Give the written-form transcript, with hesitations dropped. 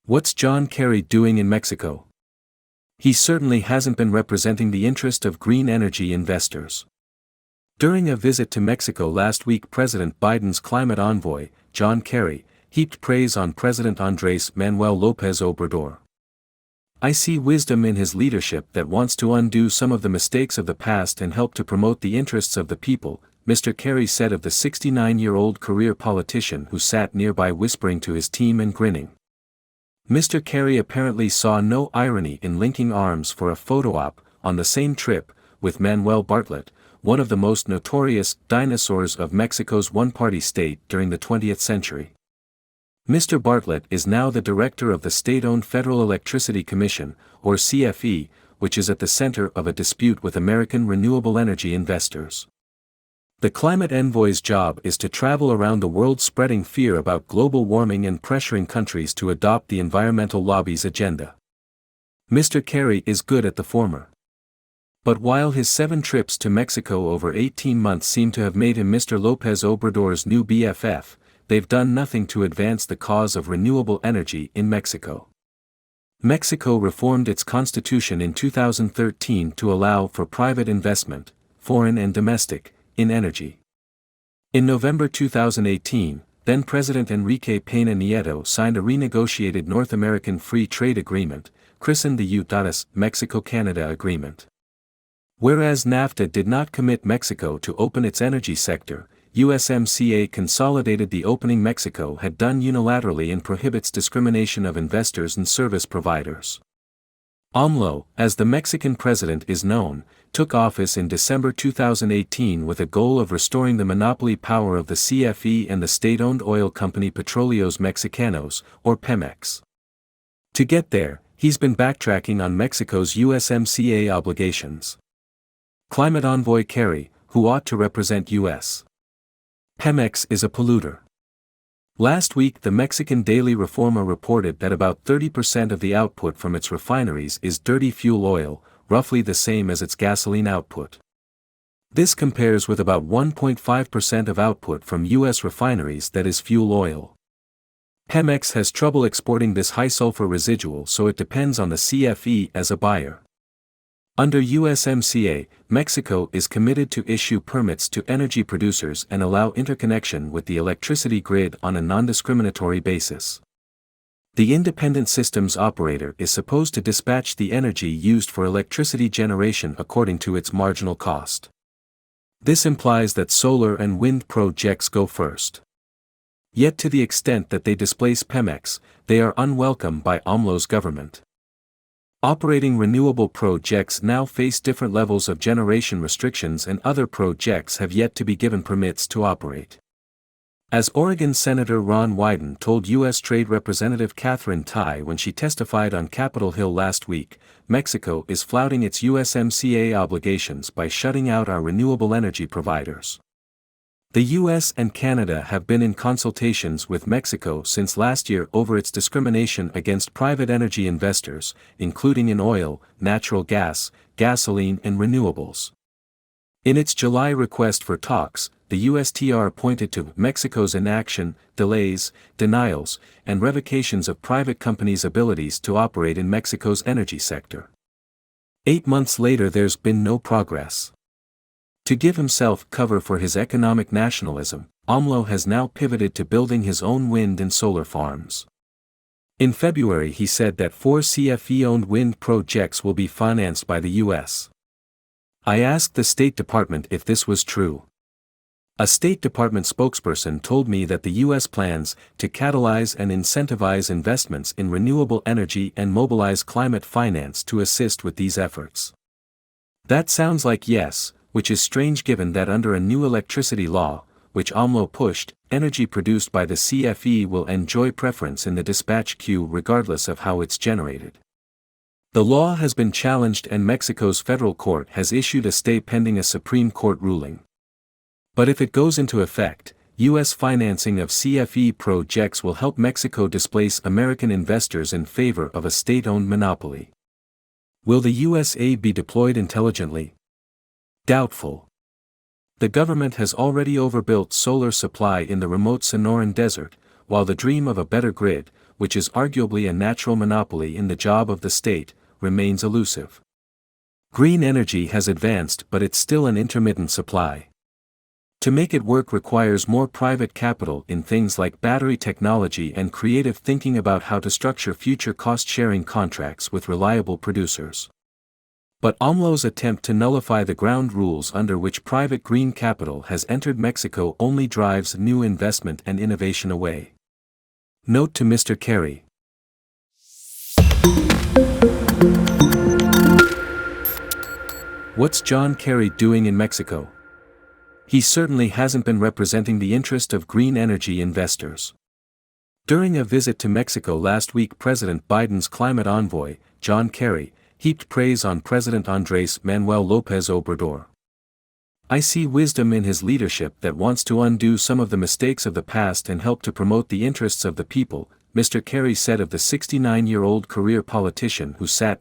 What's John Kerry doing in Mexico? He certainly hasn't been representing the interest of green energy investors. During a visit to Mexico last week, President Biden's climate envoy, John Kerry, heaped praise on President Andrés Manuel López Obrador. "I see wisdom in his leadership that wants to undo some of the mistakes of the past and help to promote the interests of the people," Mr. Kerry said of the 69-year-old career politician who sat nearby whispering to his team and grinning. Mr. Kerry apparently saw no irony in linking arms for a photo op, on the same trip, with Manuel Bartlett, one of the most notorious dinosaurs of Mexico's one-party state during the 20th century. Mr. Bartlett is now the director of the state-owned Federal Electricity Commission, or CFE, which is at the center of a dispute with American renewable energy investors. The climate envoy's job is to travel around the world spreading fear about global warming and pressuring countries to adopt the environmental lobby's agenda. Mr. Kerry is good at the former. But while his 7 trips to Mexico over 18 months seem to have made him Mr. López Obrador's new BFF, they've done nothing to advance the cause of renewable energy in Mexico. Mexico reformed its constitution in 2013 to allow for private investment, foreign and domestic, in energy. In November 2018, then-President Enrique Peña Nieto signed a renegotiated North American Free Trade Agreement, christened the U.S. Mexico-Canada Agreement. Whereas NAFTA did not commit Mexico to open its energy sector, USMCA consolidated the opening Mexico had done unilaterally and prohibits discrimination of investors and service providers. AMLO, as the Mexican president is known, took office in December 2018 with a goal of restoring the monopoly power of the CFE and the state-owned oil company Petróleos Mexicanos, or Pemex. To get there, he's been backtracking on Mexico's USMCA obligations. Climate envoy Kerry, who ought to represent U.S. Pemex, is a polluter. Last week the Mexican Daily Reforma reported that about 30% of the output from its refineries is dirty fuel oil, roughly the same as its gasoline output. This compares with about 1.5% of output from U.S. refineries that is fuel oil. Pemex has trouble exporting this high-sulfur residual, so it depends on the CFE as a buyer. Under USMCA, Mexico is committed to issue permits to energy producers and allow interconnection with the electricity grid on a non-discriminatory basis. The independent systems operator is supposed to dispatch the energy used for electricity generation according to its marginal cost. This implies that solar and wind projects go first. Yet to the extent that they displace Pemex, they are unwelcome by AMLO's government. Operating renewable projects now face different levels of generation restrictions, and other projects have yet to be given permits to operate. As Oregon Senator Ron Wyden told U.S. Trade Representative Katherine Tai when she testified on Capitol Hill last week, Mexico is flouting its USMCA obligations by shutting out our renewable energy providers. The U.S. and Canada have been in consultations with Mexico since last year over its discrimination against private energy investors, including in oil, natural gas, gasoline and renewables. In its July request for talks, the USTR pointed to Mexico's inaction, delays, denials, and revocations of private companies' abilities to operate in Mexico's energy sector. 8 months later there's been no progress. To give himself cover for his economic nationalism, AMLO has now pivoted to building his own wind and solar farms. In February he said that 4 CFE-owned wind projects will be financed by the U.S. I asked the State Department if this was true. A State Department spokesperson told me that the U.S. plans to catalyze and incentivize investments in renewable energy and mobilize climate finance to assist with these efforts. That sounds like yes, which is strange given that under a new electricity law, which AMLO pushed, energy produced by the CFE will enjoy preference in the dispatch queue regardless of how it's generated. The law has been challenged and Mexico's federal court has issued a stay pending a Supreme Court ruling. But if it goes into effect, U.S. financing of CFE projects will help Mexico displace American investors in favor of a state-owned monopoly. Will the U.S. aid be deployed intelligently? Doubtful. The government has already overbuilt solar supply in the remote Sonoran Desert, while the dream of a better grid, which is arguably a natural monopoly in the job of the state, remains elusive. Green energy has advanced, but it's still an intermittent supply. To make it work requires more private capital in things like battery technology and creative thinking about how to structure future cost-sharing contracts with reliable producers. But AMLO's attempt to nullify the ground rules under which private green capital has entered Mexico only drives new investment and innovation away. Note to Mr. Kerry. What's John Kerry doing in Mexico? He certainly hasn't been representing the interest of green energy investors. During a visit to Mexico last week, President Biden's climate envoy, John Kerry, heaped praise on President Andrés Manuel López Obrador. "I see wisdom in his leadership that wants to undo some of the mistakes of the past and help to promote the interests of the people," Mr. Kerry said of the 69-year-old career politician who sat